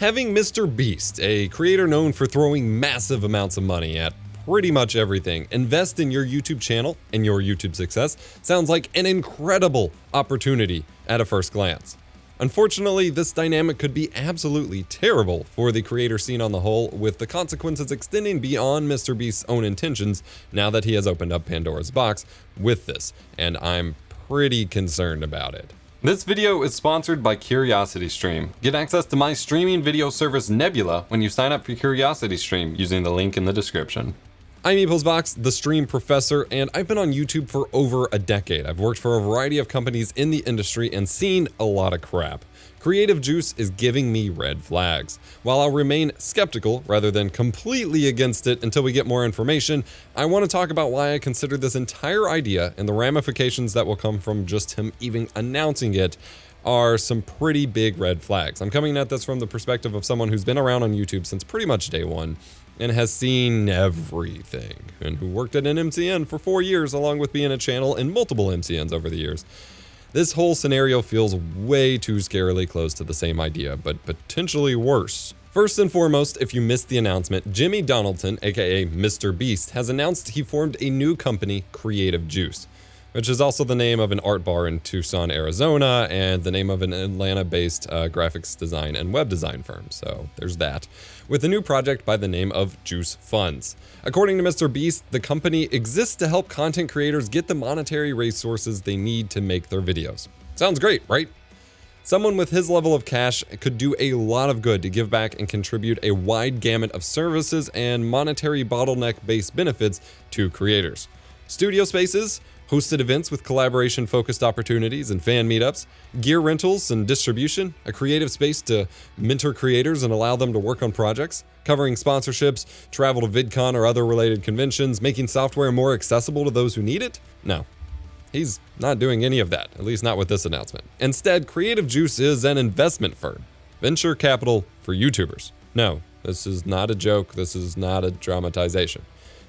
Having MrBeast, a creator known for throwing massive amounts of money at pretty much everything, invest in your YouTube channel and your YouTube success sounds like an incredible opportunity at a first glance. Unfortunately, this dynamic could be absolutely terrible for the creator scene on the whole, with the consequences extending beyond MrBeast's own intentions now that he has opened up Pandora's box with this, and I'm pretty concerned about it. This video is sponsored by CuriosityStream. Get access to my streaming video service Nebula when you sign up for CuriosityStream using the link in the description. I'm EposVox, the stream professor, and I've been on YouTube for over a decade. I've worked for a variety of companies in the industry and seen a lot of crap. Creative juice is giving me red flags. While I'll remain skeptical rather than completely against it until we get more information, I want to talk about why I consider this entire idea and the ramifications that will come from just him even announcing it are some pretty big red flags. I'm coming at this from the perspective of someone who's been around on YouTube since pretty much day one and has seen everything, and who worked at an MCN for 4 years along with being a channel in multiple MCNs over the years. This whole scenario feels way too scarily close to the same idea, but potentially worse. First and foremost, if you missed the announcement, Jimmy Donaldson, aka MrBeast, has announced he formed a new company, Creative Juice, which is also the name of an art bar in Tucson, Arizona, and the name of an Atlanta-based graphics design and web design firm, so there's that, with a new project by the name of Juice Funds. According to MrBeast, the company exists to help content creators get the monetary resources they need to make their videos. Sounds great, right? Someone with his level of cash could do a lot of good to give back and contribute a wide gamut of services and monetary bottleneck-based benefits to creators. Studio spaces, hosted events with collaboration-focused opportunities and fan meetups, gear rentals and distribution, a creative space to mentor creators and allow them to work on projects, covering sponsorships, travel to VidCon or other related conventions, making software more accessible to those who need it? No. He's not doing any of that, at least not with this announcement. Instead, Creative Juice is an investment firm. Venture capital for YouTubers. No, this is not a joke. This is not a dramatization.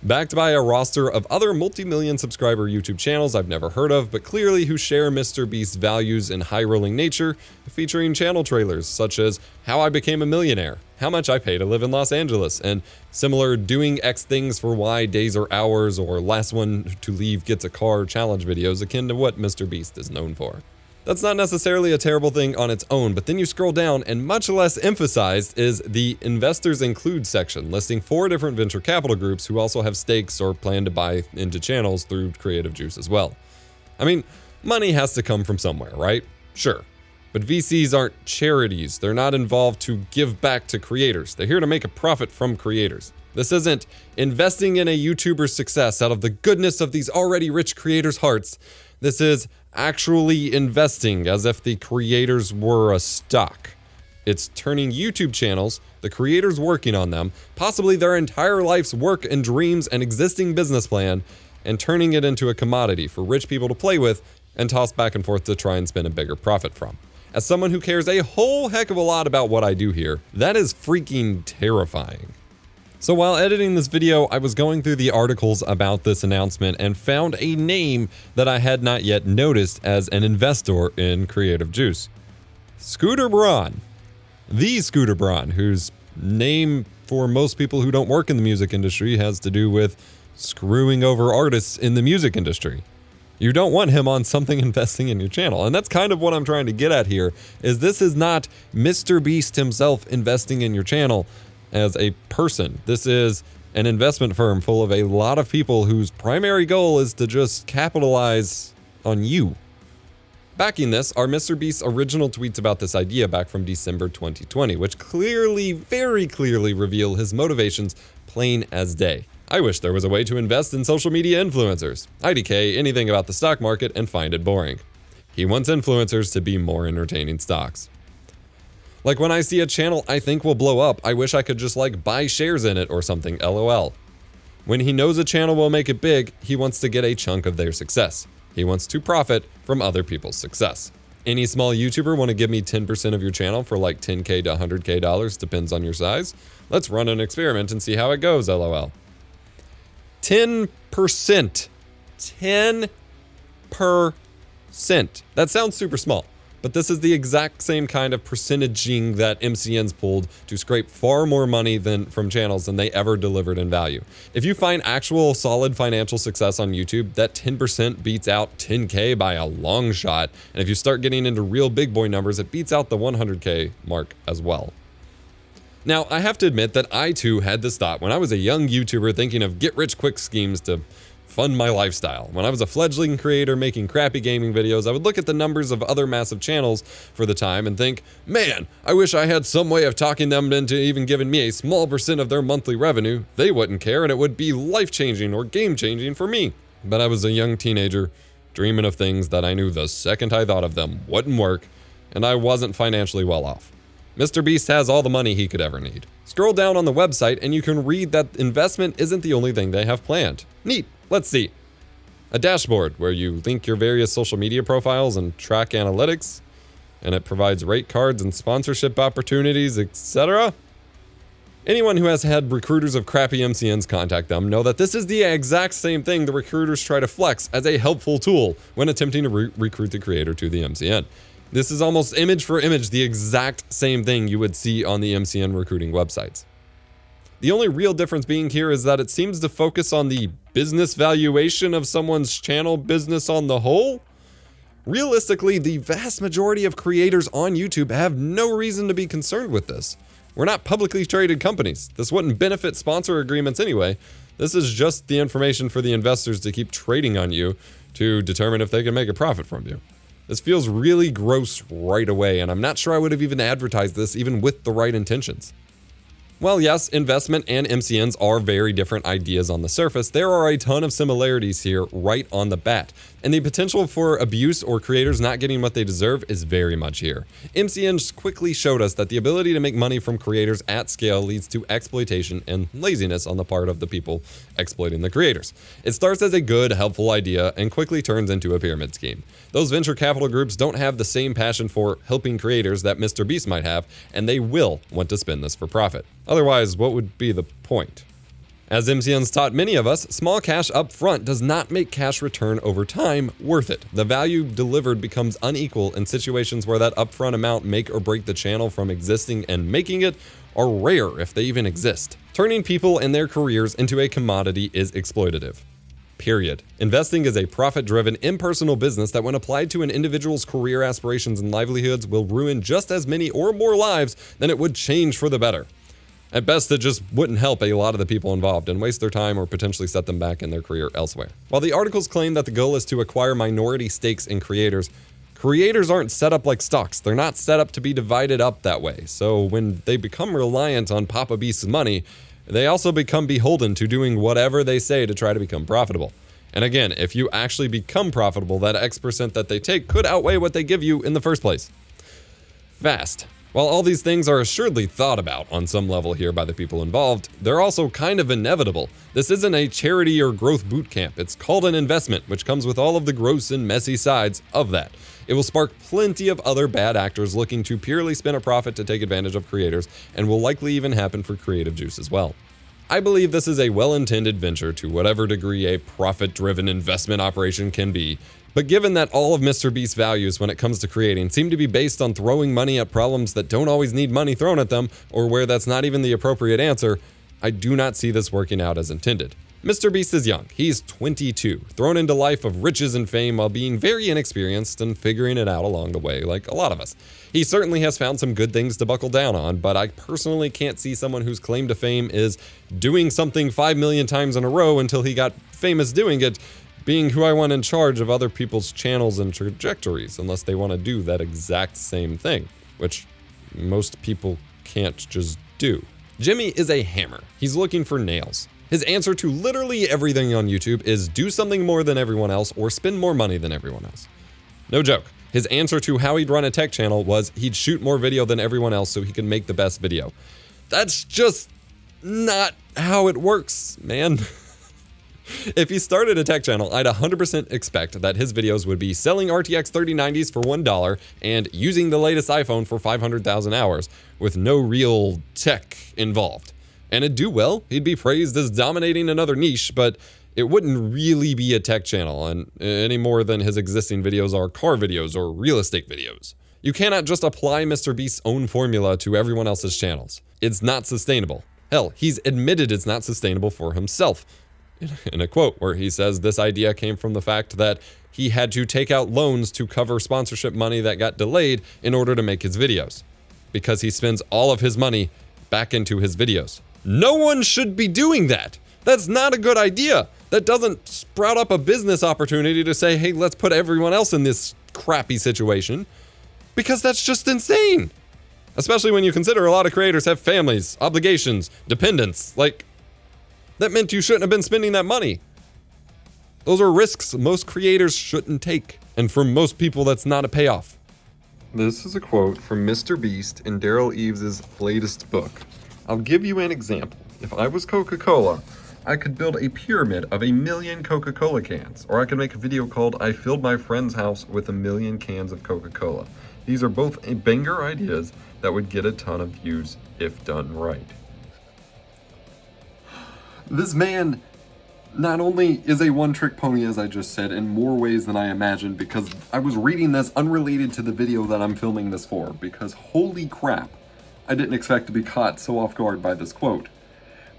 Backed by a roster of other multi-million subscriber YouTube channels I've never heard of, but clearly who share MrBeast's values and high-rolling nature, featuring channel trailers such as How I Became a Millionaire, How Much I Pay to Live in Los Angeles, and similar Doing X Things for Y Days or Hours or Last One to Leave Gets a Car challenge videos akin to what MrBeast is known for. That's not necessarily a terrible thing on its own, but then you scroll down and much less emphasized is the Investors Include section, listing 4 different venture capital groups who also have stakes or plan to buy into channels through Creative Juice as well. I mean, money has to come from somewhere, right? Sure. But VCs aren't charities. They're not involved to give back to creators. They're here to make a profit from creators. This isn't investing in a YouTuber's success out of the goodness of these already rich creators' hearts. This is actually investing as if the creators were a stock. It's turning YouTube channels, the creators working on them, possibly their entire life's work and dreams and existing business plan, and turning it into a commodity for rich people to play with and toss back and forth to try and spin a bigger profit from. As someone who cares a whole heck of a lot about what I do here, that is freaking terrifying. So while editing this video, I was going through the articles about this announcement and found a name that I had not yet noticed as an investor in Creative Juice. Scooter Braun. The Scooter Braun, whose name for most people who don't work in the music industry has to do with screwing over artists in the music industry. You don't want him on something investing in your channel. And that's kind of what I'm trying to get at here, is this is not MrBeast himself investing in your channel as a person. This is an investment firm full of a lot of people whose primary goal is to just capitalize on you. Backing this are MrBeast's original tweets about this idea back from December 2020, which clearly, very clearly reveal his motivations plain as day. I wish there was a way to invest in social media influencers. IDK anything about the stock market and find it boring. He wants influencers to be more entertaining stocks. Like when I see a channel I think will blow up, I wish I could just like buy shares in it or something, LOL. When he knows a channel will make it big, he wants to get a chunk of their success. He wants to profit from other people's success. Any small YouTuber want to give me 10% of your channel for like $10K to $100K dollars, depends on your size? Let's run an experiment and see how it goes, LOL. 10%. 10%. That sounds super small. but this is the exact same kind of percentaging that MCNs pulled to scrape far more money from channels than they ever delivered in value. If you find actual solid financial success on YouTube, that 10% beats out 10K by a long shot, and if you start getting into real big boy numbers, it beats out the 100K mark as well. Now, I have to admit that I too had this thought when I was a young YouTuber thinking of get-rich-quick schemes to fund my lifestyle. When I was a fledgling creator making crappy gaming videos, I would look at the numbers of other massive channels for the time and think, man, I wish I had some way of talking them into even giving me a small percent of their monthly revenue. They wouldn't care and it would be life-changing or game-changing for me. But I was a young teenager dreaming of things that I knew the second I thought of them wouldn't work, and I wasn't financially well off. MrBeast has all the money he could ever need. Scroll down on the website and you can read that investment isn't the only thing they have planned. Neat. Let's see. A dashboard where you link your various social media profiles and track analytics, and it provides rate cards and sponsorship opportunities, etc. Anyone who has had recruiters of crappy MCNs contact them know that this is the exact same thing the recruiters try to flex as a helpful tool when attempting to recruit the creator to the MCN. This is almost image for image the exact same thing you would see on the MCN recruiting websites. The only real difference being here is that it seems to focus on the business valuation of someone's channel business on the whole. Realistically, the vast majority of creators on YouTube have no reason to be concerned with this. We're not publicly traded companies. This wouldn't benefit sponsor agreements anyway. This is just the information for the investors to keep trading on you to determine if they can make a profit from you. This feels really gross right away, and I'm not sure I would have even advertised this even with the right intentions. While yes, investment and MCNs are very different ideas on the surface, there are a ton of similarities here right on the bat, and the potential for abuse or creators not getting what they deserve is very much here. MCNs quickly showed us that the ability to make money from creators at scale leads to exploitation and laziness on the part of the people exploiting the creators. It starts as a good, helpful idea and quickly turns into a pyramid scheme. Those venture capital groups don't have the same passion for helping creators that MrBeast might have, and they will want to spend this for profit. Otherwise, what would be the point? As MCNs taught many of us, small cash up front does not make cash return over time worth it. The value delivered becomes unequal in situations where that upfront amount make or break the channel from existing, and making it are rare if they even exist. Turning people and their careers into a commodity is exploitative. Period. Investing is a profit-driven, impersonal business that, when applied to an individual's career aspirations and livelihoods, will ruin just as many or more lives than it would change for the better. At best, it just wouldn't help a lot of the people involved and waste their time or potentially set them back in their career elsewhere. While the articles claim that the goal is to acquire minority stakes in creators, creators aren't set up like stocks. They're not set up to be divided up that way. So when they become reliant on Papa Beast's money, they also become beholden to doing whatever they say to try to become profitable. And again, if you actually become profitable, that X% that they take could outweigh what they give you in the first place. Fast. While all these things are assuredly thought about on some level here by the people involved, they're also kind of inevitable. This isn't a charity or growth boot camp. It's called an investment, which comes with all of the gross and messy sides of that. It will spark plenty of other bad actors looking to purely spin a profit to take advantage of creators, and will likely even happen for Creative Juice as well. I believe this is a well-intended venture to whatever degree a profit-driven investment operation can be. But given that all of MrBeast's values when it comes to creating seem to be based on throwing money at problems that don't always need money thrown at them, or where that's not even the appropriate answer, I do not see this working out as intended. MrBeast is young. He's 22, thrown into life of riches and fame while being very inexperienced and figuring it out along the way, like a lot of us. He certainly has found some good things to buckle down on, but I personally can't see someone whose claim to fame is doing something 5 million times in a row until he got famous doing it, being who I want in charge of other people's channels and trajectories, unless they want to do that exact same thing, which most people can't just do. Jimmy is a hammer. He's looking for nails. His answer to literally everything on YouTube is do something more than everyone else or spend more money than everyone else. No joke. His answer to how he'd run a tech channel was he'd shoot more video than everyone else so he could make the best video. That's just not how it works, man. If he started a tech channel, I'd 100% expect that his videos would be selling RTX 3090s for $1 and using the latest iPhone for 500,000 hours, with no real tech involved. And it'd do well. He'd be praised as dominating another niche, but it wouldn't really be a tech channel, and any more than his existing videos are car videos or real estate videos. You cannot just apply MrBeast's own formula to everyone else's channels. It's not sustainable. Hell, he's admitted it's not sustainable for himself. In a quote where he says this idea came from the fact that he had to take out loans to cover sponsorship money that got delayed in order to make his videos, because he spends all of his money back into his videos. No one should be doing that. That's not a good idea. That doesn't sprout up a business opportunity to say, hey, let's put everyone else in this crappy situation, because that's just insane. Especially when you consider a lot of creators have families, obligations, dependents. Like, that meant you shouldn't have been spending that money. Those are risks most creators shouldn't take. And for most people, that's not a payoff. This is a quote from MrBeast in Daryl Eves' latest book. I'll give you an example. If I was Coca-Cola, I could build a pyramid of 1 million Coca-Cola cans. Or I could make a video called I Filled My Friend's House with 1 million cans of Coca-Cola. These are both banger ideas that would get a ton of views if done right. This man not only is a one-trick pony, as I just said, in more ways than I imagined, because I was reading this unrelated to the video that I'm filming this for, because holy crap, I didn't expect to be caught so off guard by this quote.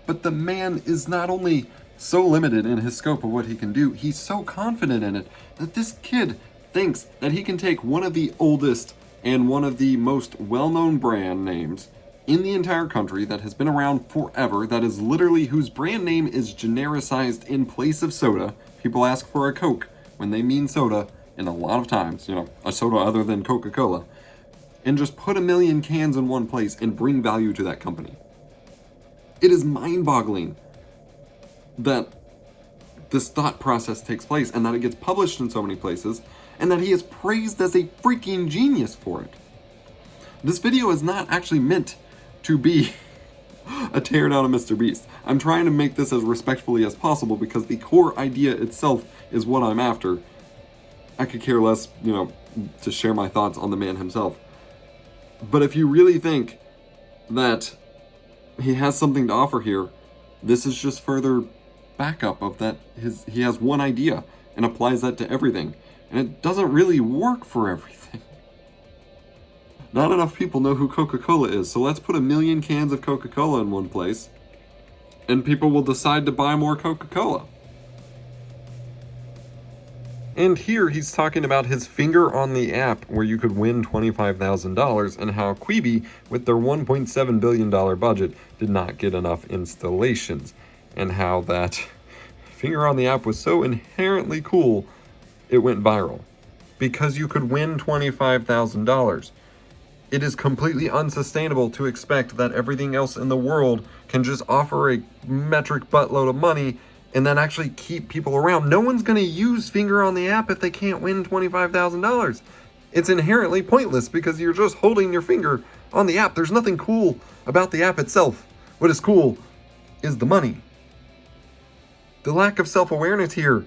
But the man is not only so limited in his scope of what he can do, he's so confident in it that this kid thinks that he can take one of the oldest and one of the most well-known brand names in the entire country that has been around forever, that is literally whose brand name is genericized in place of soda. People ask for a Coke when they mean soda, and a lot of times, a soda other than Coca-Cola, and just put 1 million cans in one place and bring value to that company. It is mind-boggling that this thought process takes place and that it gets published in so many places and that he is praised as a freaking genius for it. This video is not actually meant to be a teardown of MrBeast. I'm trying to make this as respectfully as possible because the core idea itself is what I'm after. I could care less, to share my thoughts on the man himself. But if you really think that he has something to offer here, this is just further backup of that. He has one idea and applies that to everything. And it doesn't really work for everything. Not enough people know who Coca-Cola is, so let's put 1 million cans of Coca-Cola in one place, and people will decide to buy more Coca-Cola. And here he's talking about his finger on the app where you could win $25,000 and how Quibi, with their $1.7 billion budget, did not get enough installations. And how that finger on the app was so inherently cool, it went viral. Because you could win $25,000. It is completely unsustainable to expect that everything else in the world can just offer a metric buttload of money and then actually keep people around. No one's going to use finger on the app if they can't win $25,000. It's inherently pointless because you're just holding your finger on the app. There's nothing cool about the app itself. What is cool is the money. The lack of self-awareness here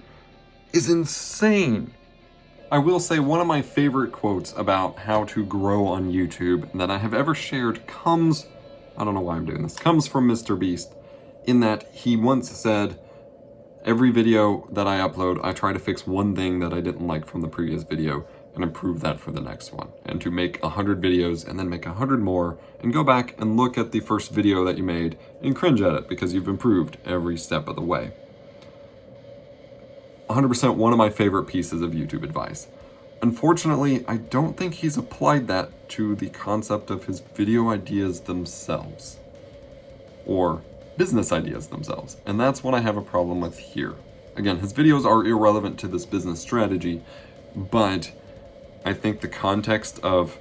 is insane. I will say one of my favorite quotes about how to grow on YouTube that I have ever shared comes from MrBeast, in that he once said, every video that I upload, I try to fix one thing that I didn't like from the previous video and improve that for the next one. And to make 100 videos and then make 100 more and go back and look at the first video that you made and cringe at it because you've improved every step of the way. 100% one of my favorite pieces of YouTube advice. Unfortunately, I don't think he's applied that to the concept of his video ideas themselves, or business ideas themselves, and that's what I have a problem with here. Again, his videos are irrelevant to this business strategy, but I think the context of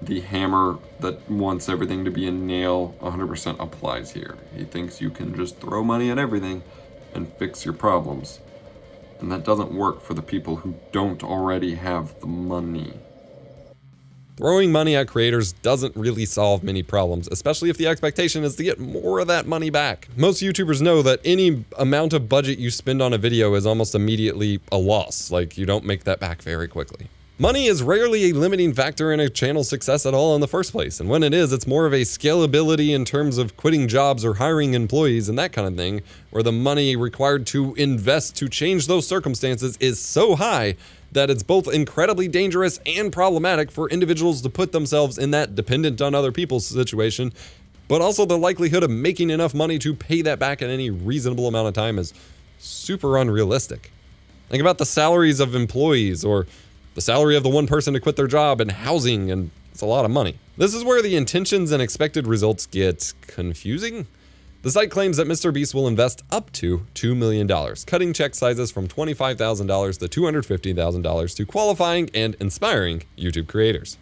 the hammer that wants everything to be a nail 100% applies here. He thinks you can just throw money at everything and fix your problems. And that doesn't work for the people who don't already have the money. Throwing money at creators doesn't really solve many problems, especially if the expectation is to get more of that money back. Most YouTubers know that any amount of budget you spend on a video is almost immediately a loss. Like, you don't make that back very quickly. Money is rarely a limiting factor in a channel's success at all in the first place, and when it is, it's more of a scalability in terms of quitting jobs or hiring employees and that kind of thing, where the money required to invest to change those circumstances is so high that it's both incredibly dangerous and problematic for individuals to put themselves in that dependent on other people's situation, but also the likelihood of making enough money to pay that back in any reasonable amount of time is super unrealistic. Think about the salaries of employees or the salary of the one person to quit their job and housing, and it's a lot of money. This is where the intentions and expected results get confusing. The site claims that MrBeast will invest up to $2 million, cutting check sizes from $25,000 to $250,000 to qualifying and inspiring YouTube creators.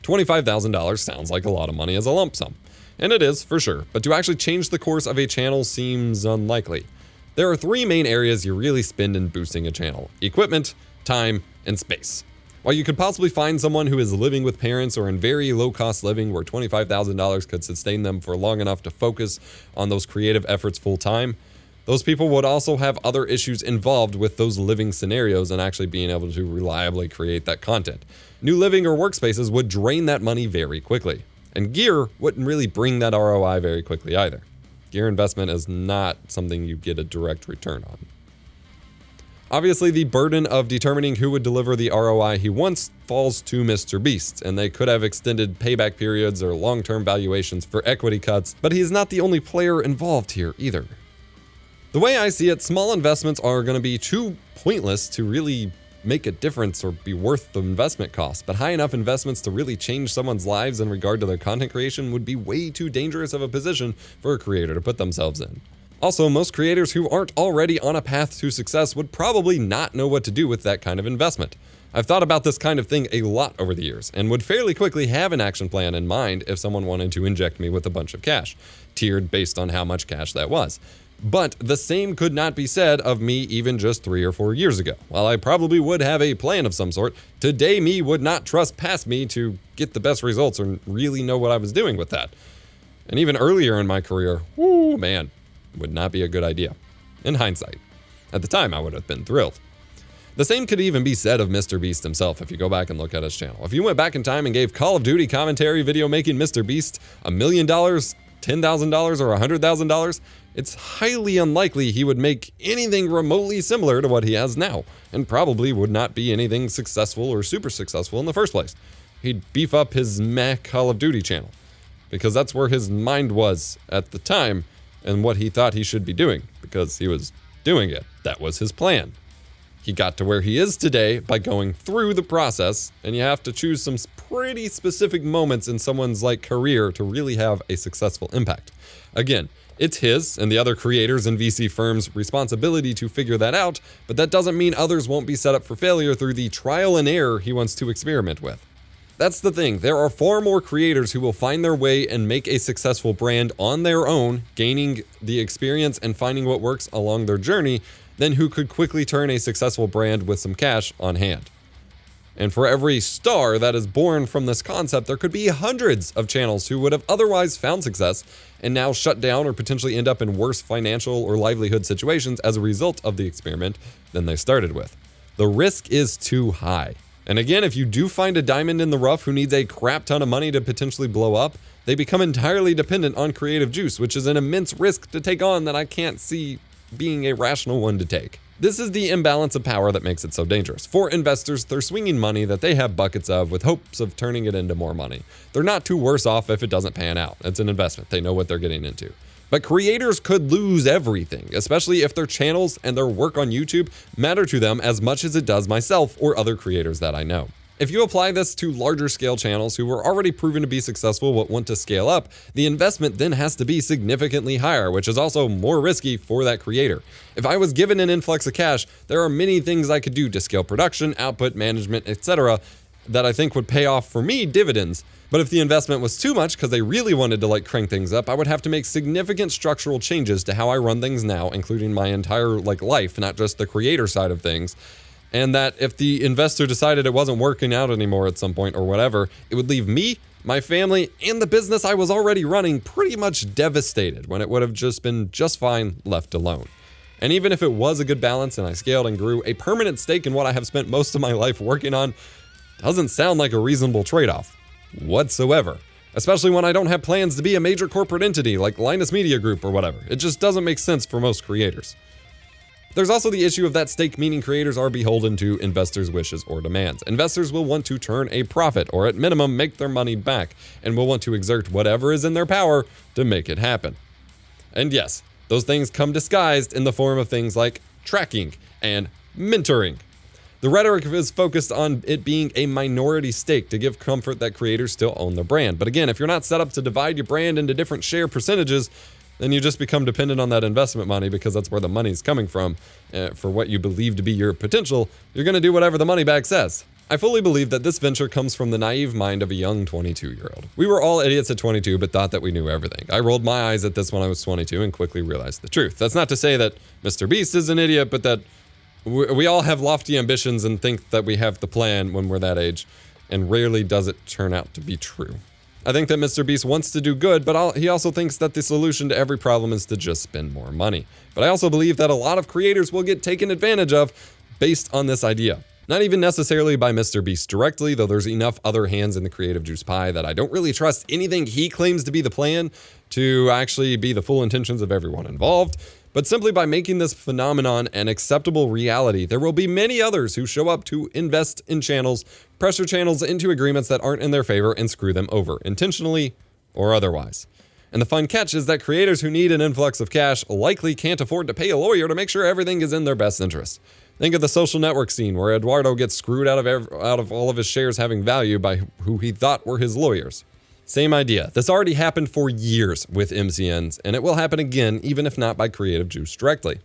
$25,000 sounds like a lot of money as a lump sum, and it is for sure, but to actually change the course of a channel seems unlikely. There are three main areas you really spend in boosting a channel: equipment, time, and space. While you could possibly find someone who is living with parents or in very low-cost living where $25,000 could sustain them for long enough to focus on those creative efforts full-time, those people would also have other issues involved with those living scenarios and actually being able to reliably create that content. New living or workspaces would drain that money very quickly, and gear wouldn't really bring that ROI very quickly either. Gear investment is not something you get a direct return on. Obviously, the burden of determining who would deliver the ROI he wants falls to MrBeast, and they could have extended payback periods or long-term valuations for equity cuts, but he is not the only player involved here either. The way I see it, small investments are going to be too pointless to really make a difference or be worth the investment cost, but high enough investments to really change someone's lives in regard to their content creation would be way too dangerous of a position for a creator to put themselves in. Also, most creators who aren't already on a path to success would probably not know what to do with that kind of investment. I've thought about this kind of thing a lot over the years, and would fairly quickly have an action plan in mind if someone wanted to inject me with a bunch of cash, tiered based on how much cash that was. But the same could not be said of me even just 3 or 4 years ago. While I probably would have a plan of some sort, today me would not trust past me to get the best results or really know what I was doing with that. And even earlier in my career, whoo man, would not be a good idea. In hindsight. At the time, I would have been thrilled. The same could even be said of MrBeast himself if you go back and look at his channel. If you went back in time and gave Call of Duty commentary video making MrBeast $1 million, $10,000, or $100,000, it's highly unlikely he would make anything remotely similar to what he has now, and probably would not be anything successful or super successful in the first place. He'd beef up his meh Call of Duty channel, because that's where his mind was at the time, and what he thought he should be doing, because he was doing it. That was his plan. He got to where he is today by going through the process, and you have to choose some pretty specific moments in someone's career to really have a successful impact. Again, it's his and the other creators and VC firms' responsibility to figure that out, but that doesn't mean others won't be set up for failure through the trial and error he wants to experiment with. That's the thing, there are far more creators who will find their way and make a successful brand on their own, gaining the experience and finding what works along their journey, than who could quickly turn a successful brand with some cash on hand. And for every star that is born from this concept, there could be hundreds of channels who would have otherwise found success and now shut down or potentially end up in worse financial or livelihood situations as a result of the experiment than they started with. The risk is too high. And again, if you do find a diamond in the rough who needs a crap ton of money to potentially blow up, they become entirely dependent on creative juice, which is an immense risk to take on that I can't see being a rational one to take. This is the imbalance of power that makes it so dangerous. For investors, they're swinging money that they have buckets of with hopes of turning it into more money. They're not too worse off if it doesn't pan out. It's an investment. They know what they're getting into. But creators could lose everything, especially if their channels and their work on YouTube matter to them as much as it does myself or other creators that I know. If you apply this to larger scale channels who were already proven to be successful but want to scale up, the investment then has to be significantly higher, which is also more risky for that creator. If I was given an influx of cash, there are many things I could do to scale production, output, management, etc. that I think would pay off for me dividends. But if the investment was too much because they really wanted to crank things up, I would have to make significant structural changes to how I run things now, including my entire life, not just the creator side of things. And that if the investor decided it wasn't working out anymore at some point or whatever, it would leave me, my family, and the business I was already running pretty much devastated when it would have just been just fine left alone. And even if it was a good balance and I scaled and grew, a permanent stake in what I have spent most of my life working on doesn't sound like a reasonable trade-off whatsoever. Especially when I don't have plans to be a major corporate entity like Linus Media Group or whatever. It just doesn't make sense for most creators. There's also the issue of that stake, meaning creators are beholden to investors' wishes or demands. Investors will want to turn a profit, or at minimum make their money back, and will want to exert whatever is in their power to make it happen. And yes, those things come disguised in the form of things like tracking and mentoring. The rhetoric is focused on it being a minority stake to give comfort that creators still own their brand. But again, if you're not set up to divide your brand into different share percentages, then you just become dependent on that investment money because that's where the money's coming from. For what you believe to be your potential, you're going to do whatever the money bag says. I fully believe that this venture comes from the naive mind of a young 22-year-old. We were all idiots at 22, but thought that we knew everything. I rolled my eyes at this when I was 22 and quickly realized the truth. That's not to say that MrBeast is an idiot, but that we all have lofty ambitions and think that we have the plan when we're that age, and rarely does it turn out to be true. I think that MrBeast wants to do good, but he also thinks that the solution to every problem is to just spend more money. But I also believe that a lot of creators will get taken advantage of based on this idea. Not even necessarily by MrBeast directly, though there's enough other hands in the creative juice pie that I don't really trust anything he claims to be the plan to actually be the full intentions of everyone involved. But simply by making this phenomenon an acceptable reality, there will be many others who show up to invest in channels, pressure channels into agreements that aren't in their favor, and screw them over, intentionally or otherwise. And the fun catch is that creators who need an influx of cash likely can't afford to pay a lawyer to make sure everything is in their best interest. Think of the social network scene where Eduardo gets screwed out of all of his shares having value by who he thought were his lawyers. Same idea. This already happened for years with MCNs, and it will happen again, even if not by creative juice directly.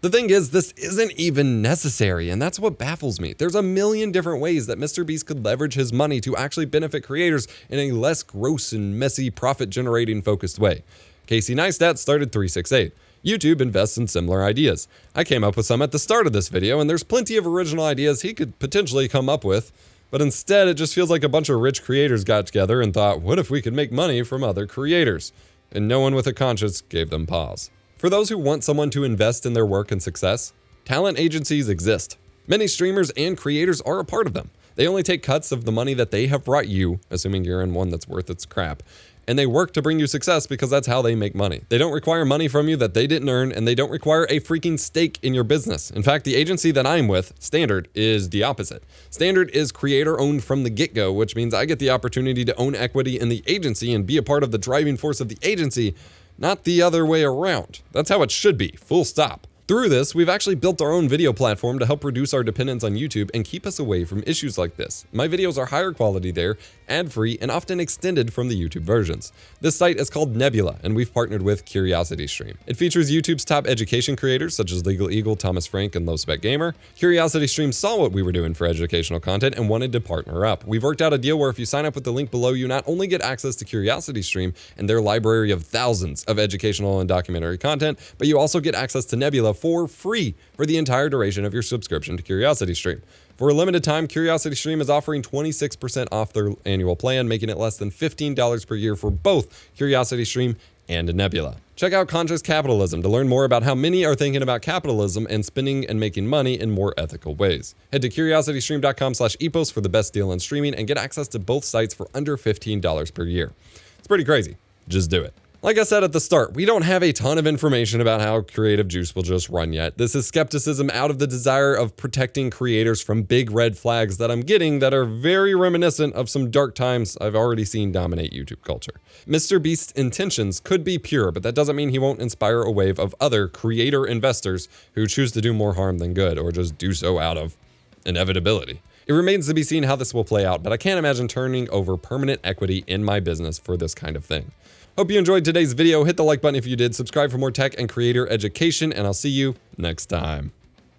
The thing is, this isn't even necessary, and that's what baffles me. There's a million different ways that MrBeast could leverage his money to actually benefit creators in a less gross and messy, profit-generating focused way. Casey Neistat started 368. YouTube invests in similar ideas. I came up with some at the start of this video, and there's plenty of original ideas he could potentially come up with. But instead, it just feels like a bunch of rich creators got together and thought, what if we could make money from other creators? And no one with a conscience gave them pause. For those who want someone to invest in their work and success, talent agencies exist. Many streamers and creators are a part of them. They only take cuts of the money that they have brought you, assuming you're in one that's worth its crap, and they work to bring you success because that's how they make money. They don't require money from you that they didn't earn, and they don't require a freaking stake in your business. In fact, the agency that I'm with, Standard, is the opposite. Standard is creator-owned from the get-go, which means I get the opportunity to own equity in the agency and be a part of the driving force of the agency, not the other way around. That's how it should be, full stop. Through this, we've actually built our own video platform to help reduce our dependence on YouTube and keep us away from issues like this. My videos are higher quality there, ad-free, and often extended from the YouTube versions. This site is called Nebula, and we've partnered with CuriosityStream. It features YouTube's top education creators such as Legal Eagle, Thomas Frank, and Low Spec Gamer. CuriosityStream saw what we were doing for educational content and wanted to partner up. We've worked out a deal where if you sign up with the link below, you not only get access to CuriosityStream and their library of thousands of educational and documentary content, but you also get access to Nebula for free for the entire duration of your subscription to CuriosityStream. For a limited time, CuriosityStream is offering 26% off their annual plan, making it less than $15 per year for both CuriosityStream and Nebula. Check out Conscious Capitalism to learn more about how many are thinking about capitalism and spending and making money in more ethical ways. Head to curiositystream.com/epos for the best deal on streaming and get access to both sites for under $15 per year. It's pretty crazy. Just do it. Like I said at the start, we don't have a ton of information about how creative juice will just run yet. This is skepticism out of the desire of protecting creators from big red flags that I'm getting that are very reminiscent of some dark times I've already seen dominate YouTube culture. MrBeast's intentions could be pure, but that doesn't mean he won't inspire a wave of other creator investors who choose to do more harm than good, or just do so out of inevitability. It remains to be seen how this will play out, but I can't imagine turning over permanent equity in my business for this kind of thing. Hope you enjoyed today's video. Hit the like button if you did, subscribe for more tech and creator education, and I'll see you next time.